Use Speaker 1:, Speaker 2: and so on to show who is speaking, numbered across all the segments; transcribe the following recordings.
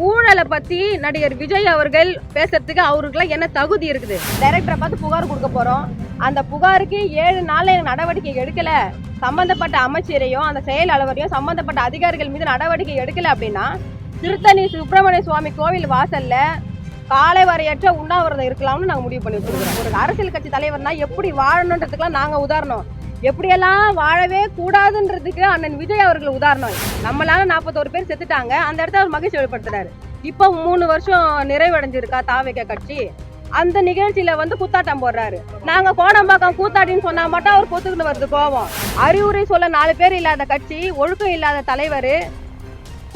Speaker 1: ஊழலை பத்தி நடிகர் விஜய் அவர்கள் பேசுறதுக்கு அவருக்குலாம் என்ன தகுதி இருக்குது? டைரக்டரை பார்த்து புகார் கொடுக்க போறோம். அந்த புகாருக்கு 7 நாள்ல நடவடிக்கை எடுக்கல, சம்பந்தப்பட்ட அமைச்சரையும் அந்த செயல் அலுவலரையும் சம்பந்தப்பட்ட அதிகாரிகள் மீது நடவடிக்கை எடுக்கல அப்படின்னா திருத்தணி சுப்பிரமணிய சுவாமி கோவில் வாசல்ல காலை வரையற்ற உண்ணாவிரதம் இருக்கலாம்னு நாங்கள் முடிவு பண்ணி வச்சிருக்கிறோம். ஒரு அரசியல் கட்சி தலைவர்னா எப்படி வாழணுன்றதுக்கெல்லாம் நாங்கள் உதாரணம், எப்படியெல்லாம் வாழவே கூடாதுன்றதுக்கு அண்ணன் விஜய் அவர்கள் உதாரணம். நம்மளால 41 பேர் செத்துட்டாங்க, அந்த இடத்த அவர் மகிழ்ச்சி வெளிப்படுத்துறாரு. இப்போ 3 வருஷம் நிறைவடைஞ்சிருக்கா தாவேக கட்சி, அந்த நிகழ்ச்சியில குத்தாட்டம் போடுறாரு. நாங்க கோடம்பாக்கம் கூத்தாட்டின்னு சொன்னா மட்டும் அவர் பொத்துக்கிட்டு வருது கோபம். அறிவுரை சொல்ல 4 பேர் இல்லாத கட்சி, ஒழுக்கம் இல்லாத தலைவர்,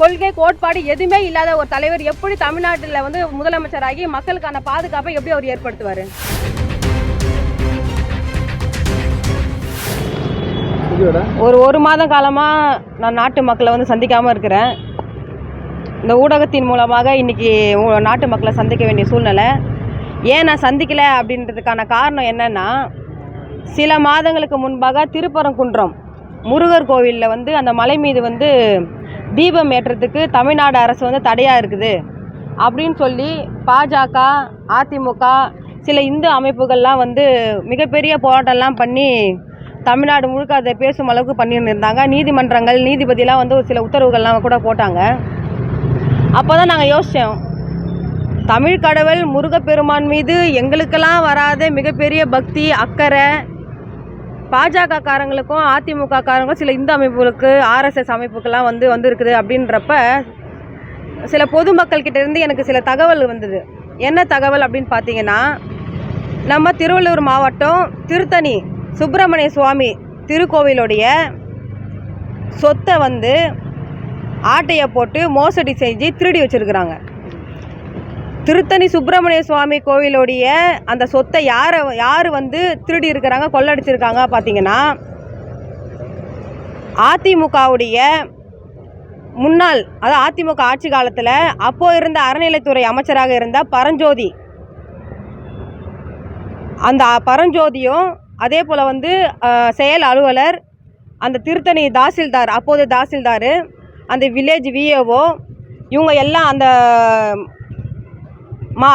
Speaker 1: கொள்கை கோட்பாடு எதுவுமே இல்லாத ஒரு தலைவர் எப்படி தமிழ்நாட்டில் முதலமைச்சராகி மக்களுக்கான பாதுகாப்பை எப்படி அவர் ஏற்படுத்துவாரு? ஒரு மாதம் காலமா நான் நாட்டு மக்களை சந்திக்காம இருக்கிறேன். இந்த ஊடகத்தின் மூலமாக இன்னைக்கு நாட்டு மக்களை சந்திக்க வேண்டிய சூழ்நிலை. ஏன் நான் சந்திக்கல அப்படின்றதுக்கான காரணம் என்னன்னா, சில மாதங்களுக்கு முன்பாக திருப்பரங்குன்றம் முருகர் கோவிலில் அந்த மலை மீது தீபம் ஏற்றத்துக்கு தமிழ்நாடு அரசு தடையாக இருக்குது அப்படின்னு சொல்லி பாஜக, அதிமுக, சில இந்து அமைப்புகள்லாம் மிகப்பெரிய போராட்டம்லாம் பண்ணி தமிழ்நாடு முழுக்க அதை பேசும் அளவுக்கு பண்ணியிருந்தாங்க. நீதிமன்றங்கள், நீதிபதியெலாம் ஒரு சில உத்தரவுகள்லாம் கூட போட்டாங்க. அப்போ தான் நாங்கள் யோசித்தோம், தமிழ் கடவுள் முருகப்பெருமான் மீது எங்களுக்கெல்லாம் வராத மிகப்பெரிய பக்தி, அக்கறை பாஜக காரங்களுக்கும் அதிமுக காரங்களுக்கும் சில இந்து அமைப்புகளுக்கு, ஆர்எஸ்எஸ் அமைப்புக்கெல்லாம் இருக்குது அப்படின்றப்ப சில பொதுமக்கள் கிட்ட இருந்து எனக்கு சில தகவல் வந்தது. என்ன தகவல் அப்படின்னு பார்த்தீங்கன்னா, நம்ம திருவள்ளூர் மாவட்டம் திருத்தணி சுப்பிரமணிய சுவாமி திருக்கோவிலுடைய சொத்தை ஆட்டையை போட்டு மோசடி செஞ்சு திருடி வச்சிருக்கிறாங்க. திருத்தணி சுப்பிரமணிய சுவாமி கோவிலுடைய அந்த சொத்தை யார் திருடி இருக்கிறாங்க, கொள்ளடிச்சிருக்காங்க பார்த்தீங்கன்னா, அதிமுகவுடைய முன்னாள், அதாவது அதிமுக ஆட்சி காலத்தில் அப்போ இருந்த அறநிலைத்துறை அமைச்சராக இருந்த பரஞ்சோதி, அந்த பரஞ்சோதியும் அதே போல் செயல் அலுவலர், அந்த திருத்தணி தாசில்தார், அப்போது தாசில்தார், அந்த வில்லேஜ் விஏஓ, இவங்க எல்லாம்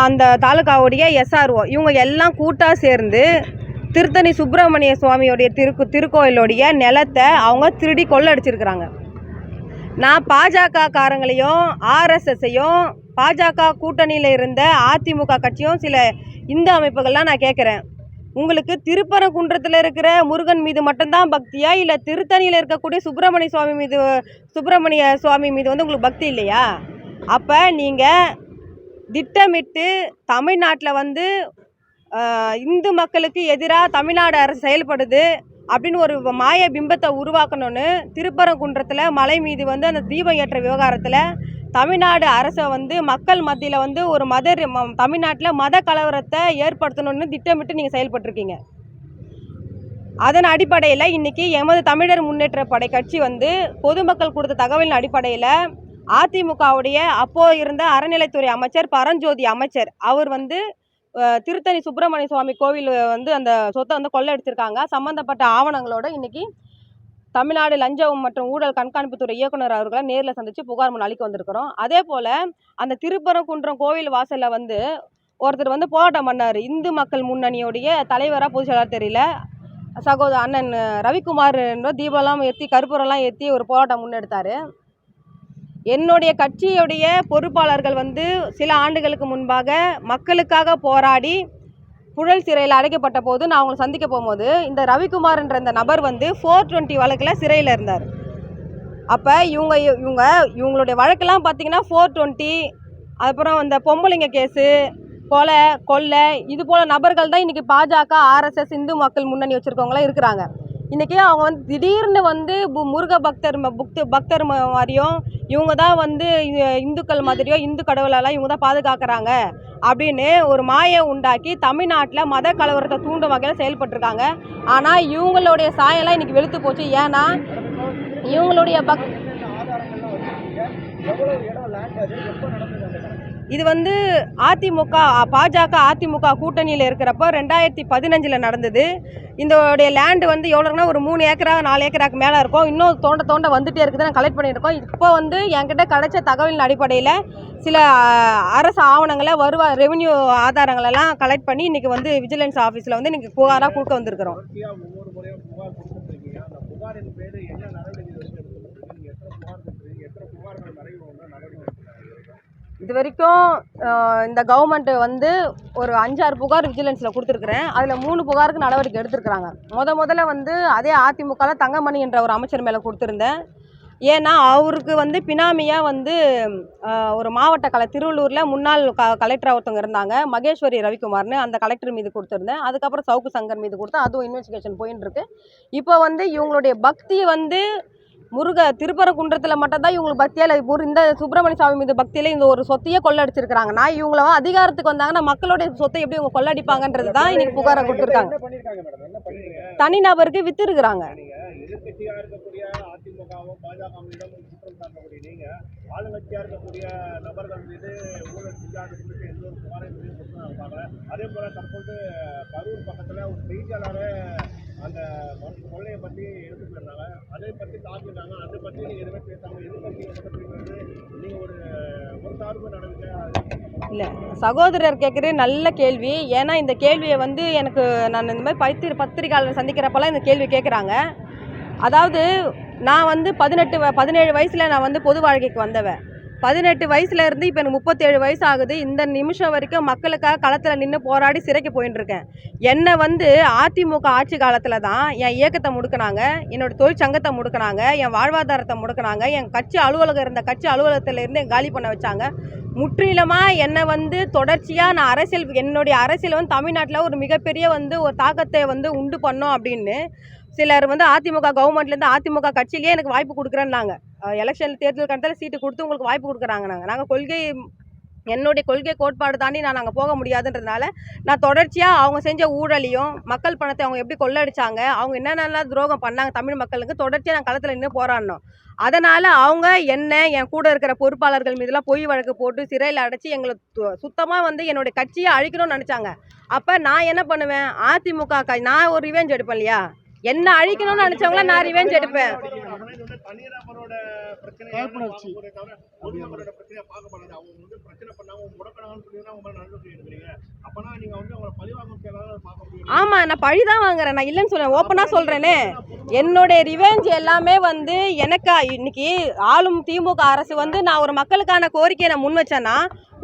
Speaker 1: அந்த தாலுகாவுடைய எஸ்ஆர்ஓ, இவங்க எல்லாம் கூட்டாக சேர்ந்து திருத்தணி சுப்பிரமணிய சுவாமியோடைய திருக்கோயிலுடைய நிலத்தை அவங்க திருடி கொள்ளடிச்சிருக்கிறாங்க. நான் பாஜக காரங்களையும் ஆர்எஸ்எஸ்ஸையும் பாஜக கூட்டணியில் இருந்த அதிமுக கட்சியும் சில இந்து அமைப்புகள்லாம் நான் கேட்குறேன், உங்களுக்கு திருப்பரங்குன்றத்தில் இருக்கிற முருகன் மீது மட்டும்தான் பக்தியா, இல்லை திருத்தணியில் இருக்கக்கூடிய சுப்பிரமணிய சுவாமி மீது உங்களுக்கு பக்தி இல்லையா? அப்போ நீங்கள் திட்டமிட்டு தமிழ்நாட்டில் இந்து மக்களுக்கு எதிராக தமிழ்நாடு அரசு செயல்படுது அப்படின்னு ஒரு மாய பிம்பத்தை உருவாக்கணும்னு திருப்பரங்குன்றத்தில் மலை மீது அந்த தீபம் ஏற்ற விவகாரத்தில் தமிழ்நாடு அரசை மக்கள் மத்தியில் ஒரு தமிழ்நாட்டில் மத கலவரத்தை ஏற்படுத்தணும்னு திட்டமிட்டு நீங்கள் செயல்பட்டுருக்கீங்க. அதன் அடிப்படையில் இன்றைக்கி எமது தமிழர் முன்னேற்ற படை கட்சி பொதுமக்கள் கொடுத்த தகவலின் அடிப்படையில் அதிமுகவுடைய அப்போ இருந்த அறநிலைத்துறை அமைச்சர் பரஞ்சோதி அமைச்சர் அவர் திருத்தணி சுப்பிரமணிய சுவாமி கோவில் அந்த சொத்தை கொள்ளையடிச்சிருக்காங்க. சம்பந்தப்பட்ட ஆவணங்களோடு இன்றைக்கி தமிழ்நாடு லஞ்சம் மற்றும் ஊழல் கண்காணிப்புத்துறை இயக்குனர் அவர்களை நேரில் சந்தித்து புகார் மனு அளிக்க வந்திருக்கிறோம். அதே போல் அந்த திருப்பரங்குன்றம் கோவில் வாசலில் ஒருத்தர் போராட்டம் பண்ணார். இந்து மக்கள் முன்னணியோடைய தலைவராக பொதுச் செயலாளர் தெரியல, சகோதரர் அண்ணன் ரவிக்குமார் தீபம்லாம் ஏற்றி கருப்பூரெல்லாம் ஏற்றி ஒரு போராட்டம் முன்னெடுத்தார். என்னுடைய கட்சியுடைய பொறுப்பாளர்கள் சில ஆண்டுகளுக்கு முன்பாக மக்களுக்காக போராடி புழல் சிறையில் அடைக்கப்பட்ட போது நான் அவங்களை சந்திக்க போகும்போது இந்த ரவிக்குமார் என்ற இந்த நபர் 420 வழக்கில் சிறையில் இருந்தார். அப்போ இவங்களுடைய வழக்கெல்லாம் பார்த்தீங்கன்னா 420, அப்புறம் இந்த பொம்பளைங்க கேஸு, கொலை இது போல் நபர்கள் தான் இன்றைக்கி பாஜக, ஆர்எஸ்எஸ், இந்து மக்கள் முன்னணி வச்சுருக்கவங்களாம் இருக்கிறாங்க. இன்றைக்கி அவங்க திடீர்னு முருக பக்தர் மாதிரியும் இவங்க தான் இந்துக்கள் மாதிரியோ இந்து கடவுளெல்லாம் இவங்க தான் பாதுகாக்கிறாங்க அப்படின்னு ஒரு மாயை உண்டாக்கி தமிழ்நாட்டில் மத கலவரத்தை தூண்டும் வகையில் செயல்பட்டுருக்காங்க. ஆனால் இவங்களுடைய சாயெல்லாம் இன்றைக்கி வெளுத்து போச்சு. ஏன்னா இவங்களுடைய இது வந்து அதிமுக பாஜக அதிமுக கூட்டணியில் இருக்கிறப்போ 2015 நடந்தது. இதோடைய லேண்டு வந்து எவ்வளோன்னா ஒரு 3 ஏக்கரா 4 ஏக்கராக்கு மேலே இருக்கும். இன்னும் தோண்ட வந்துகிட்டே இருக்குது. நான் கலெக்ட் பண்ணியிருக்கோம். இப்போ வந்து என்கிட்ட கிடைச்ச தகவலின் அடிப்படையில் சில அரசு ஆவணங்களை ரெவென்யூ ஆதாரங்களெல்லாம் கலெக்ட் பண்ணி இன்றைக்கி வந்து விஜிலன்ஸ் ஆஃபீஸில் வந்து இன்றைக்கி புகாராக கொடுக்க வந்திருக்கிறோம். இது வரைக்கும் இந்த கவர்மெண்ட் வந்து ஒரு 5-6 புகார் விஜிலன்ஸில் கொடுத்துருக்குறேன். அதில் 3 புகாருக்கு நடவடிக்கை எடுத்திருக்கிறாங்க. முதல்ல வந்து அதே அதிமுகவில் தங்கமணி என்ற ஒரு அமைச்சர் மேலே கொடுத்துருந்தேன். ஏன்னா அவருக்கு வந்து பினாமியாக வந்து ஒரு மாவட்ட திருவள்ளூரில் முன்னாள் கலெக்டராக ஒருத்தவங்க இருந்தாங்க, மகேஸ்வரி ரவிக்குமார்னு. அந்த கலெக்டர் மீது கொடுத்துருந்தேன். அதுக்கப்புறம் சவுக்கு சங்கர் மீது கொடுத்தேன். அதுவும் இன்வெஸ்டிகேஷன் போயின்னு இருக்கு. இப்போ வந்து இவங்களுடைய பக்தி வந்து திருப்பரங்குன்றத்தில் மட்டும்தான் இவங்களுக்கு பக்தியில் இந்த சுப்பிரமணிய சாமி மீது பக்தியில் இந்த ஒரு சொத்தையே கொள்ளடிச்சிருக்காங்க. நான் இவங்கள அதிகாரத்துக்கு வந்தாங்கன்னா மக்களுடைய சொத்தை எப்படி இவங்க கொள்ளடிப்பாங்கன்றது தான் இன்னைக்கு புகாரை கொடுத்துருக்காங்க. தனிநபருக்கு வித்து இருக்கிறாங்க. ஆளுங்கட்சியாக இருக்கக்கூடிய நபர்கள் மீது ஊழல் செஞ்சாங்க எந்த ஒரு புகாரையும் பார்க்கல. அதே போல தற்போது கரூர் பக்கத்தில் ஒரு செய்தியாளரை அந்த கொள்ளையை பற்றி எடுத்து போயிருந்தாங்க. அதை பற்றி தாக்கினாங்க. அதை பற்றி நீங்கள் எதுவுமே பேசாமல் எது பற்றி நீங்கள் ஒரு சார்பு நடவடிக்கை இல்லை. சகோதரர் கேட்குறது நல்ல கேள்வி. ஏன்னா இந்த கேள்வியை வந்து எனக்கு நான் இந்த மாதிரி பத்திரிகையாளர் சந்திக்கிறப்பெல்லாம் இந்த கேள்வி கேட்குறாங்க. அதாவது நான் வந்து 17 வயசில் நான் வந்து பொது வாழ்க்கைக்கு வந்தவன். 18 வயசுல இருந்து இப்போ எனக்கு 37 வயசு ஆகுது. இந்த நிமிஷம் வரைக்கும் மக்களுக்காக களத்தில் நின்று போராடி சிறைக்கு போயின்னு இருக்கேன். என்னை வந்து அதிமுக ஆட்சி காலத்தில் தான் என் இயக்கத்தை முடுக்கினாங்க, என்னோட தொழிற்சங்கத்தை முடுக்கினாங்க, என் வாழ்வாதாரத்தை முடுக்கினாங்க, என் கட்சி அலுவலகம் இருந்த கட்சி அலுவலகத்திலேருந்து காலி பண்ண வச்சாங்க. முற்றிலுமாக என்னை வந்து தொடர்ச்சியாக நான் என்னுடைய அரசியல் வந்து தமிழ்நாட்டில் ஒரு மிகப்பெரிய வந்து ஒரு தாக்கத்தை வந்து உண்டு பண்ணோம் அப்படின்னு சிலர் வந்து அதிமுக கவர்மெண்ட்லேருந்து அதிமுக கட்சியிலேயே எனக்கு வாய்ப்பு கொடுக்குறேன்னாங்க. எலெக்ஷன் தேர்தல் கட்டத்தில் சீட்டு கொடுத்து உங்களுக்கு வாய்ப்பு கொடுக்குறாங்க. நாங்கள் என்னுடைய கொள்கை கோட்பாடு தாண்டி நான் அங்கே போக முடியாதுன்றதுனால நான் தொடர்ச்சியாக அவங்க செஞ்ச ஊழலையும் மக்கள் பணத்தை அவங்க எப்படி கொள்ளடிச்சாங்க, அவங்க என்னென்னலாம் துரோகம் பண்ணாங்க தமிழ் மக்களுக்கு தொடர்ச்சியாக நான் களத்தில் நின்று போராடணும். அதனால் அவங்க என் கூட இருக்கிற பொறுப்பாளர்கள் மீதெல்லாம் பொய் வழக்கு போட்டு சிறையில் அடைச்சி எங்களை சுத்தமாக வந்து என்னுடைய கட்சியை அழிக்கணும்னு நினச்சாங்க. அப்போ நான் என்ன பண்ணுவேன், அதிமுக நான் ஒரு ரிவெஞ்ச் எடுப்பேன் இல்லையா, என்ன அழிக்கணும்னு நினைச்சவங்கள நான் ரிவெஞ்ச் எடுப்பேன். ஆமா, நான் பழிதான் வாங்குறேன், நான் இல்லைன்னு சொல்றேன், ஓப்பனா சொல்றேனே. என்னுடைய ரிவெஞ்ச் எல்லாமே வந்து எனக்கு இன்னைக்கு ஆளும் திமுக அரசு வந்து நான் ஒரு மக்களுக்கான கோரிக்கையை நான் முன் வச்சேன்னா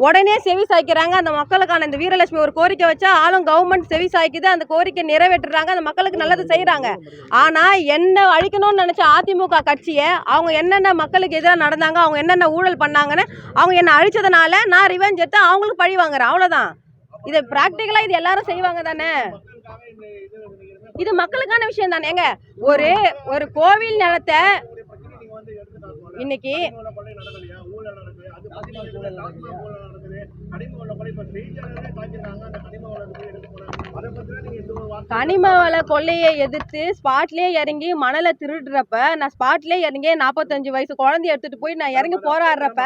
Speaker 1: உடனே செவி சாய்க்கிறாங்க. அந்த மக்களுக்கான இந்த வீரலட்சுமி ஒரு கோரிக்கை வச்சா ஆளும் கவர்மெண்ட் செவி சாய்க்குது, அந்த கோரிக்கை நிறைவேற்றுறாங்க, அந்த மக்களுக்கு நல்லது செய்கிறாங்க. ஆனால் என்ன அழிக்கணும்னு நினச்ச அதிமுக கட்சியை அவங்க என்னென்ன மக்களுக்கு எதிராக நடந்தாங்க, அவங்க என்னென்ன ஊழல் பண்ணாங்கன்னு அவங்க என்னை அழிச்சதுனால நான் ரிவெஞ்ச் எடுத்து அவங்களுக்கு பழி வாங்குறேன். அவ்வளோதான். இது ப்ராக்டிக்கலாக இது எல்லாரும் செய்வாங்க தானே, இது மக்களுக்கான விஷயம் தானே. எங்க ஒரு கோவில் நிலத்தை இன்னைக்கு கனிம வள கொள்ளையை எதிர்த்து ஸ்பாட்லேயே இறங்கி மணலை திருடுறப்ப நான் ஸ்பாட்லேயே இறங்கி 45 வயசு குழந்தைய எடுத்துட்டு போய் நான் இறங்கி போராடுறப்ப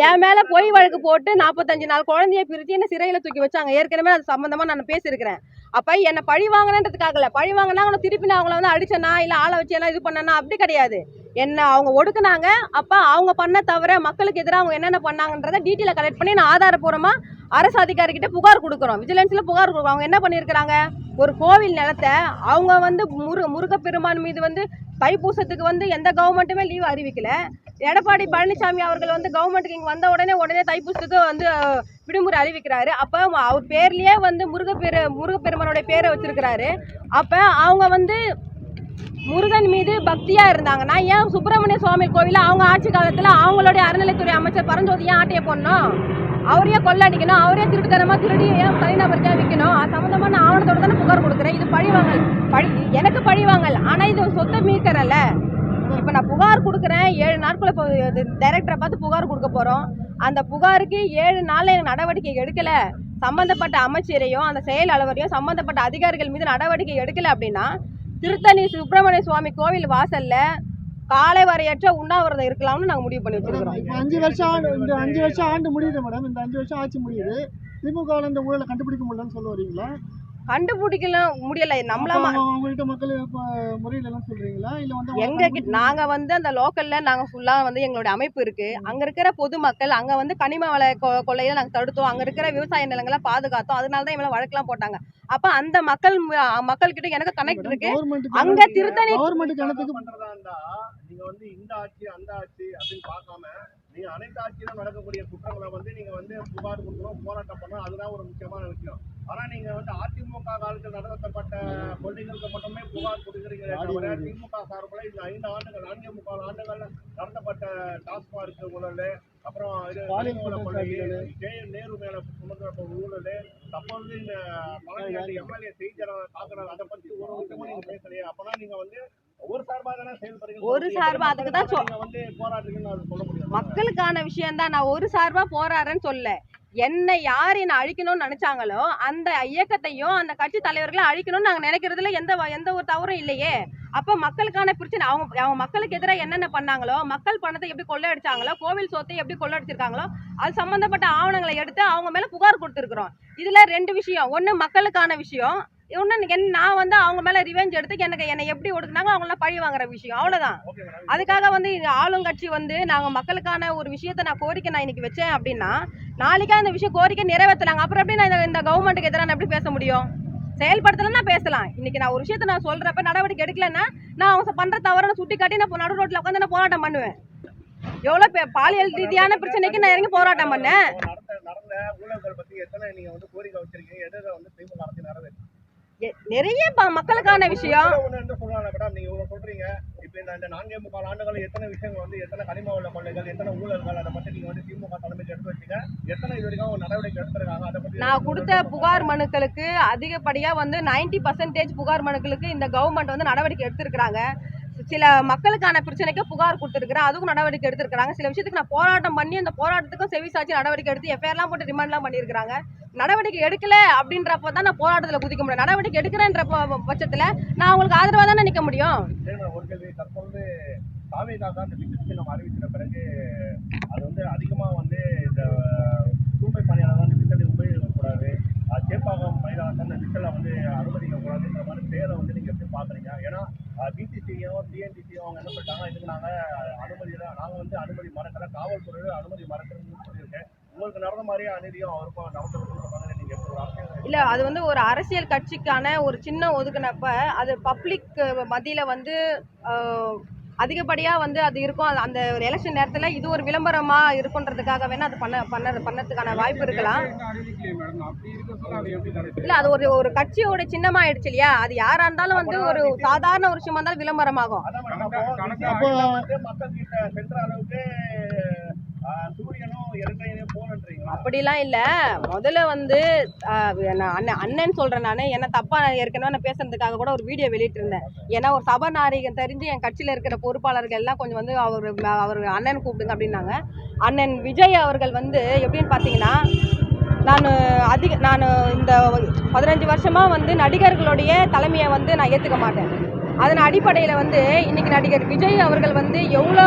Speaker 1: என் மேலே பொய் வழக்கு போட்டு 45 நாள் குழந்தைய பிரித்து என்ன சிறையில் தூக்கி வச்சாங்க. ஏற்கனவே அது சம்மந்தமாக நான் பேசியிருக்கிறேன். அப்போ என்னை பழி வாங்கினன்றதுக்காகல, பழி வாங்கினா அவனை திருப்பி நான் அவங்கள வந்து அடிச்சேனா இல்லை ஆளை வச்சேனா இது பண்ணனா அப்படி கிடையாது. என்ன அவங்க ஒடுக்குனாங்க. அப்போ அவங்க பண்ண தவிர மக்களுக்கு எதிராக அவங்க என்னென்ன பண்ணாங்கன்றதை டீட்டெயிலை கலெக்ட் பண்ணி நான் ஆதாரப்பூர்வமாக அரசு அதிகாரிகிட்ட புகார் கொடுக்குறோம், விஜிலன்ஸில் புகார் கொடுக்குறோம். அவங்க என்ன பண்ணியிருக்கிறாங்க, ஒரு கோவில் நிலத்தை அவங்க வந்து முருகப்பெருமான் மீது வந்து தைப்பூசத்துக்கு வந்து எந்த கவர்மெண்ட்டுமே லீவ் அறிவிக்கல. எடப்பாடி பழனிசாமி அவர்கள் வந்து கவர்மெண்ட்டுக்கு இங்கே வந்த உடனே தைப்பூசத்துக்கு வந்து விடுமுறை அறிவிக்கிறாரு. அப்போ அவர் பேர்லேயே வந்து முருகப்பெருமானுடைய பேரை வச்சிருக்கிறாரு. அப்போ அவங்க வந்து முருகன் மீது பக்தியா இருந்தாங்கன்னா ஏன் சுப்பிரமணிய சுவாமி கோவில அவங்க ஆட்சி காலத்துல அவங்களுடைய அறநிலைத்துறை அமைச்சர் பரஞ்சோதி ஏன் ஆட்டையை போடணும், அவரையே கொள்ளடிக்கணும், அவரே திருட்டுத்தனமா திருடி ஏன் தனிநபருக்கா விற்கணும்? அது சம்மந்தமா நான் ஆவணத்தோட தானே புகார் கொடுக்குறேன். இது பழிவாங்கல், எனக்கு பழிவாங்கல். ஆனா இது சொத்தை மீட்கறல்ல. இப்போ நான் புகார் கொடுக்குறேன், 7 நாட்குள்ள இப்போ டைரக்டரை பார்த்து புகார் கொடுக்க போறோம். அந்த புகாருக்கு 7 நாள்ல எனக்கு நடவடிக்கை எடுக்கல, சம்பந்தப்பட்ட அமைச்சரையும் அந்த செயல் அலுவலரையும் சம்பந்தப்பட்ட அதிகாரிகள் மீது நடவடிக்கை எடுக்கல அப்படின்னா திருத்தணி சுப்பிரமணிய சுவாமி கோவில் வாசல்ல காலை வரையற்ற உண்ணாவிரதம் இருக்கலாம்னு நாங்கள் முடிவு பண்ணி வச்சிருக்கிறோம்.
Speaker 2: இப்போ 5 வருஷம் இந்த 5 வருஷம் ஆண்டு முடியுது மேடம். இந்த 5 வருஷம் ஆட்சி முடியுது. திமுக இந்த ஊழலை கண்டுபிடிக்க முடியலன்னு சொல்ல வரீங்களா?
Speaker 1: கண்டுபிடிக்கலாம் முடியல. நம்மளாம்
Speaker 2: உங்கள்கிட்ட மக்கள் முறையிலலாம் சொல்றீங்களா? இல்லை வந்து
Speaker 1: எங்க நாங்கள் வந்து அந்த லோக்கலில் நாங்கள் ஃபுல்லாக வந்து எங்களுடைய அமைப்பு இருக்குது. அங்கே இருக்கிற பொதுமக்கள் அங்கே வந்து கனிம வள கொள்ளையை நாங்கள் தடுத்தோம். அங்கே இருக்கிற விவசாய நிலங்களை பாதுகாத்தோம். அதனால தான் இவங்களை வழக்கெல்லாம் போட்டாங்க. அப்போ அந்த மக்கள்கிட்ட எனக்கு கனெக்ட் இருக்கு. அங்கே திருத்தணி
Speaker 2: கவர்மெண்ட் கணக்கு
Speaker 3: பண்றதா இருந்தா நீங்க வந்து இந்த ஆட்சி அந்த ஆட்சி அப்படின்னு பார்க்காம நீங்க அனைத்து ஆட்சியிலும் நடக்கக்கூடிய குற்றங்களை வந்து நீங்க வந்து புகார் கொடுக்கணும், போராட்டம் பண்ணணும். அதுதான் ஒரு முக்கியமான விஷயம். ஆனா நீங்க வந்து அதிமுக காலத்தில் நடத்தப்பட்ட கொள்கைகளுக்கு மட்டுமே புகார் கொடுக்குறீங்களே தவிர திமுக சார்பில் இந்த 5 ஆண்டுகள் 4.25 ஆண்டுகள் நடத்தப்பட்ட டாஸ்மார்க் ஊழல், அப்புறம் நேரு மேல சுமந்த ஊழல், தற்போது இந்த பழனியாண்டி எம்எல்ஏ செய்தியாளர் தாக்குறது, அதை பத்தி ஒரு விஷயமும் நீங்க பேசலையே. அப்பனா நீங்க வந்து ஒரு சார்பா தானே செயல்படுறீங்க.
Speaker 1: ஒரு சார்பா அதுக்கு தான்
Speaker 3: வந்து போராடுறீங்கன்னு சொல்ல முடியும்.
Speaker 1: மக்களுக்கான விஷயம் தான். நான் ஒரு சார்பா போராடுறேன்னு சொல்ல, என்னை யார் என்ன அழிக்கணும்னு நினைச்சாங்களோ அந்த இயக்கத்தையும் அந்த கட்சி தலைவர்களை அழிக்கணும்னு நாங்கள் நினைக்கிறதுல எந்த ஒரு தவறும் இல்லையே. அப்போ மக்களுக்கான பிரச்சனை அவங்க மக்களுக்கு எதிராக என்னென்ன பண்ணாங்களோ, மக்கள் பணத்தை எப்படி கொள்ளையடிச்சாங்களோ, கோவில் சொத்தை எப்படி கொள்ளையடிச்சிருக்காங்களோ அது சம்மந்தப்பட்ட ஆவணங்களை எடுத்து அவங்க மேலே புகார் கொடுத்துருக்குறோம். இதில் 2 விஷயம். ஒன்று மக்களுக்கான விஷயம், இன்னொன்று நான் வந்து அவங்க மேலே ரிவெஞ்ச் எடுத்து என்னை எப்படி ஒடுக்குனாங்க அவங்கள பழி வாங்குற விஷயம். அவ்வளோதான். அதுக்காக வந்து ஆளுங்கட்சி வந்து நாங்கள் மக்களுக்கான ஒரு விஷயத்தை நான் கோரிக்கை இன்னைக்கு வச்சேன் அப்படின்னா நாளைக்கா அந்த விஷயம் கோரிக்கை நிறைவேற்றலாங்க. அப்புறம் எப்படி நான் இந்த கவர்மெண்ட்டுக்கு எதிராக நான் எப்படி பேச முடியும்? செயல்படுத்தலன்னா பேசலாம். இன்னைக்கு நான் ஒரு விஷயத்தை நான் சொல்றப்ப நடவடிக்கை எடுக்கலன்னா நான் அவங்க பண்ற தவறை சுட்டி காட்டி நான் நடு ரோட்ல உட்காந்து நான் போராட்டம் பண்ணுவேன். எவ்வளவு பாலியல் ரீதியான பிரச்சனைக்கு நான் இறங்கி போராட்டம் பண்ணேன்.
Speaker 3: நடந்த ஊழல்கள் பத்தி எத்தனை நீங்க வந்து கோரிக்கை வச்சிருக்கீங்க? எதை வந்து திமுக அரசு நிறைவேற்று
Speaker 1: நிறைய மக்களுக்கான விஷயம்
Speaker 3: மேடம் நீங்க சொல்றீங்க. இப்ப இந்த 4.25 ஆண்டுகள் எத்தனை விஷயங்கள் வந்து எத்தனை கனிம வள கொள்ளைகள், எத்தனை ஊழல்கள், அதை பத்தி நீங்க வந்து திமுக தலைமையில் எடுத்து வச்சீங்க. எத்தனை இது வரைக்கும் ஒரு நடவடிக்கை எடுத்திருக்காங்க? அதை பத்தி
Speaker 1: நான் கொடுத்த புகார் மனுக்களுக்கு அதிகப்படியா வந்து 90% புகார் மனுக்களுக்கு இந்த கவர்மெண்ட் வந்து நடவடிக்கை எடுத்திருக்கிறாங்க. சில மக்களுக்கான பிரச்சனைக்கு புகார் கொடுத்துருக்குறேன், அதுக்கும் நடவடிக்கை எடுத்திருக்காங்க. சில விஷயத்துக்கு நான் போராட்டம் பண்ணி அந்த போராட்டத்துக்கும் செவிசாட்சி நடவடிக்கை எடுத்து எஃப்ஐஆர்லாம் போட்டு ரிமாண்ட்லாம் பண்ணியிருக்காங்க. நடவடிக்கை எடுக்கல அப்படின்றப்ப தான் நான் போராட்டத்தில் குதிக்க முடியும். நடவடிக்கை எடுக்கிறேன்ற பட்சத்தில் நான் உங்களுக்கு ஆதரவாக தானே நிற்க முடியும்.
Speaker 3: தற்போது தாவேகாக இந்த விசிட் நம்ம அறிவிச்சிட பிறகு அது வந்து அதிகமாக வந்து இந்த தூய்மை பணியாளர் வந்து விசிட்டை உபயோகிக்கக்கூடாது, சேப்பாக்கம் மைதானத்தை அந்த விசிட்டை வந்து அனுமதிக்கக்கூடாதுன்ற மாதிரி பேரை வந்து நீங்கள் எப்படி பார்க்குறீங்க? ஏன்னா பிசிசியும் டிஎன்டிசியும் அவங்க என்ன சொல்லிட்டாங்க, இதுக்கு நாங்கள் வந்து அனுமதி மறக்கல, காவல்துறையோட அனுமதி மறக்கிறதுன்னு சொல்லியிருக்கேன். உங்களுக்கு நடந்த மாதிரியே அநீதியும் அவருக்கும் நடந்து நீங்க
Speaker 1: இல்ல, அது வந்து ஒரு அரசியல் கட்சிக்கான ஒரு சின்ன ஒதுக்குனப்ப அது பப்ளிக் மத்தியில வந்து அதிகப்படியா வந்து அது இருக்கும். அந்த ஒரு எலெக்ஷன் நேரத்துல இது ஒரு விளம்பரமா இருக்குன்றதுக்காக வேணா அது பண்ணதுக்கான வாய்ப்பு இருக்கலாம். இல்ல, அது ஒரு கட்சியோட சின்னமா ஆயிடுச்சு இல்லையா? அது யாரா இருந்தாலும் வந்து ஒரு சாதாரண ஒரு விஷயமா இருந்தாலும் விளம்பரமாகும். அப்படிலாம் இல்லை. முதல்ல வந்து அண்ணன் சொல்கிறேன். நான் என்ன தப்பாக ஏற்கனவே நான் பேசுறதுக்காக கூட ஒரு வீடியோ வெளியிட்டிருந்தேன். ஏன்னா ஒரு சபநாயகம் தெரிஞ்சு என் கட்சியில் இருக்கிற பொறுப்பாளர்கள் எல்லாம் கொஞ்சம் வந்து அவர் அண்ணன் கூப்பிடுங்க அப்படின்னாங்க. அண்ணன் விஜய் அவர்கள் வந்து எப்படின்னு பார்த்தீங்கன்னா, நான் இந்த 15 வருஷமாக வந்து நடிகர்களுடைய தலைமையை வந்து நான் ஏற்றுக்க மாட்டேன். அதன் அடிப்படையில் வந்து இன்னைக்கு நடிகர் விஜய் அவர்கள் வந்து எவ்வளோ,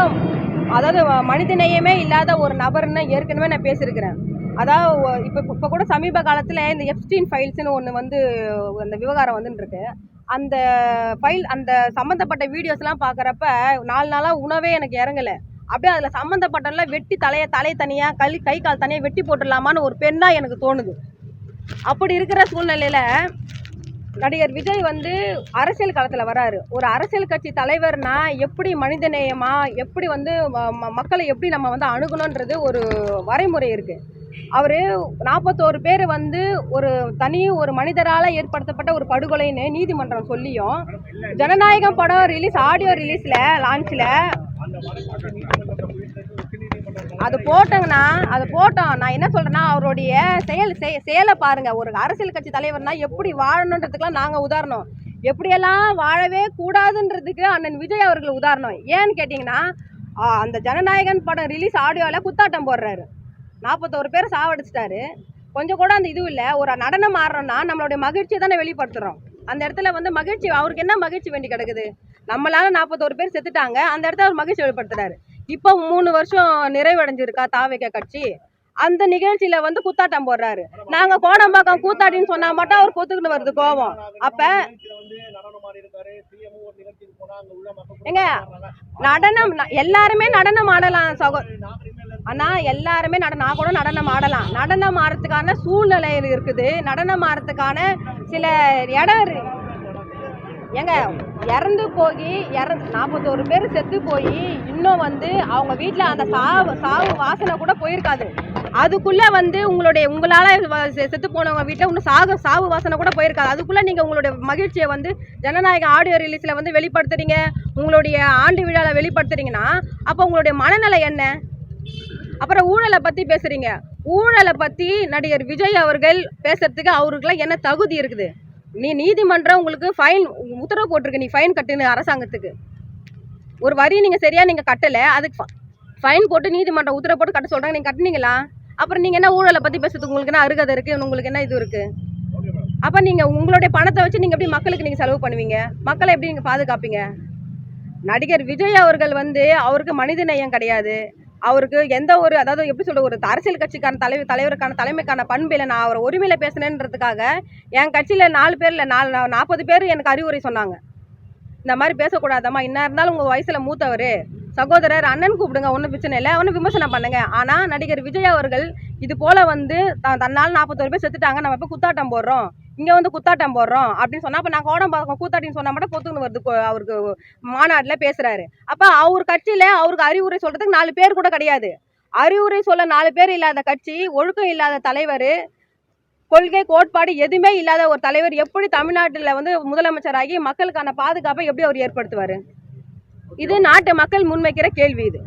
Speaker 1: அதாவது மனிதநேயமே இல்லாத ஒரு நபர்னு ஏற்கனவே நான் பேசியிருக்கிறேன். அதாவது இப்போ கூட சமீப காலத்தில் இந்த எப்ஸ்டீன் ஃபைல்ஸ்னு ஒன்று வந்து அந்த விவகாரம் வந்துருக்கு. அந்த ஃபைல் அந்த சம்மந்தப்பட்ட வீடியோஸ்லாம் பார்க்குறப்ப 4 நாளாக உணவே எனக்கு இறங்கலை. அப்படியே அதில் சம்மந்தப்பட்டெல்லாம் வெட்டி தலை தனியாக கை கால் தனியாக வெட்டி போட்டுடலாமான்னு ஒரு பெண்ணாக எனக்கு தோணுது. அப்படி இருக்கிற சூழ்நிலையில் நடிகர் விஜய் வந்து அரசியல் களத்தில் வராரு. ஒரு அரசியல் கட்சி தலைவர்னா எப்படி மனிதநேயமா, எப்படி வந்து மக்களை எப்படி நம்ம வந்து அணுகணுன்றது ஒரு வரைமுறை இருக்குது. அவர் 41 பேர் வந்து ஒரு மனிதரால் ஏற்படுத்தப்பட்ட ஒரு படுகொலைன்னு நீதிமன்றம் சொல்லியும், ஜனநாயகம் படம் ரிலீஸ் ஆடியோ ரிலீஸில் லான்ச்சில் அது போட்டோம். நான் என்ன சொல்கிறேன்னா, அவருடைய செயலை பாருங்கள். ஒரு அரசியல் கட்சி தலைவர்னா எப்படி வாழணுன்றதுக்கெலாம் நாங்கள் உதாரணம். எப்படியெல்லாம் வாழவே கூடாதுன்றதுக்கு அண்ணன் விஜய் அவர்கள் உதாரணம். ஏன்னு கேட்டிங்கன்னா, அந்த ஜனநாயகன் படம் ரிலீஸ் ஆடியோவில் குத்தாட்டம் போடுறாரு, 41 பேர் சாவடிச்சிட்டாரு. கொஞ்சம் கூட அந்த இதுவும் இல்லை. ஒரு நடனம் ஆடுறோன்னா நம்மளுடைய மகிழ்ச்சியை தானே வெளிப்படுத்துகிறோம். அந்த இடத்துல வந்து மகிழ்ச்சி, அவருக்கு என்ன மகிழ்ச்சி வேண்டி கிடக்குது? நம்மளால 41 பேர் செத்துட்டாங்க, அந்த இடத்துல அவர் மகிழ்ச்சி வெளிப்படுத்துறாரு. இப்போ 3 வருஷம் நிறைவடைஞ்சிருக்கா தாவேகா கட்சி, அந்த நிகழ்ச்சியில வந்து குத்தாட்டம் போடுறாரு. நாங்க கோடம்பாக்கம் கூத்தாடின்னு சொன்னா மட்டும் அவர் பொத்துக்கிட்டு வருது கோபம். அப்ப எங்க நடனம் எல்லாருமே நடனம் ஆடலாம் ஆனா எல்லாருமே நான் கூட நடனம் ஆடலாம். நடனம் ஆடுறதுக்கான சூழ்நிலை இருக்குது, நடனம் ஆடுறதுக்கான சில இடம் ஏங்க இறந்து போய் 41 பேர் செத்து போய் இன்னும் வந்து அவங்க வீட்டில் அந்த சாவு வாசனை கூட போயிருக்காது. அதுக்குள்ள வந்து உங்களால செத்து போனவங்க வீட்டில் இன்னும் சாவு வாசனை கூட போயிருக்காது. அதுக்குள்ள நீங்க உங்களுடைய மகிழ்ச்சியை வந்து ஜனநாயக ஆடியோ ரிலீஸ்ல வந்து வெளிப்படுத்துறீங்க, உங்களுடைய ஆண்டு விழாவில் வெளிப்படுத்துறீங்கன்னா அப்போ உங்களுடைய மனநிலை என்ன? அப்புறம் ஊழலை பத்தி பேசுறீங்க. ஊழலை பத்தி நடிகர் விஜய் அவர்கள் பேசுறதுக்கு அவருக்குலாம் என்ன தகுதி இருக்குது? நீதிமன்றம் உங்களுக்கு ஃபைன் உத்தரவு போட்டிருக்கு, நீ ஃபைன் கட்டுன்னு அரசாங்கத்துக்கு. ஒரு வரி நீங்க கட்டல, அதுக்கு ஃபைன் போட்டு நீதிமன்றம் உத்தரவு போட்டு கட்ட சொல்றாங்க, நீங்க கட்டுனீங்களா? அப்புறம் நீங்க என்ன ஊழலை பத்தி பேசுறதுக்கு உங்களுக்கு என்ன அருகதை இருக்கு? உங்களுக்கு என்ன இது இருக்கு? அப்ப நீங்க உங்களுடைய பணத்தை வச்சு நீங்க எப்படி மக்களுக்கு நீங்க செலவு பண்ணுவீங்க? மக்களை எப்படி நீங்க பாதுகாப்பீங்க? நடிகர் விஜய் அவர்கள் வந்து அவருக்கு மனித நேயம் கிடையாது. அவருக்கு எந்த ஒரு அதாவது எப்படி சொல்ற ஒரு அரசியல் கட்சிக்கான தலைவருக்கான தலைமைக்கான பண்பு இல்லை. நான் அவர் உரிமையில பேசினேன்றதுக்காக என் கட்சியில 4 பேர் இல்லை 40 பேர் எனக்கு அறிவுரை சொன்னாங்க, இந்த மாதிரி பேசக்கூடாதம்மா, என்ன இருந்தாலும் உங்க வயசுல மூத்தவர் சகோதரர் அண்ணன் கூப்பிடுங்க, ஒன்றும் பிரச்சனை இல்லை, ஒன்றும் விமர்சனம் பண்ணுங்க. ஆனா நடிகர் விஜய் அவர்கள் இது போல வந்து தன்னால் 41 பேர் செத்துட்டாங்க, நம்ம எப்போ குத்தாட்டம் போடுறோம், இங்க வந்து குத்தாட்டம் போடுறோம் அப்படின்னு சொன்னா, அப்ப நான் கோடம்பாக்கம் கூத்தாட்டின்னு சொன்னா மட்டும் பொத்துக்குன்னு வருது. அவருக்கு மாநாடுல பேசுறாரு. அப்ப அவர் கட்சியில அவருக்கு அறிவுரை சொல்றதுக்கு 4 பேர் கூட கிடையாது. அறிவுரை சொல்ல 4 பேர் இல்லாத கட்சி, ஒழுக்கம் இல்லாத தலைவர், கொள்கை கோட்பாடு எதுவுமே இல்லாத ஒரு தலைவர் எப்படி தமிழ்நாட்டில் வந்து முதலமைச்சராகி மக்களுக்கான பாதுகாப்பை எப்படி அவர் ஏற்படுத்துவாரு? இது நாட்டு மக்கள் முன்வைக்கிற கேள்வி. இது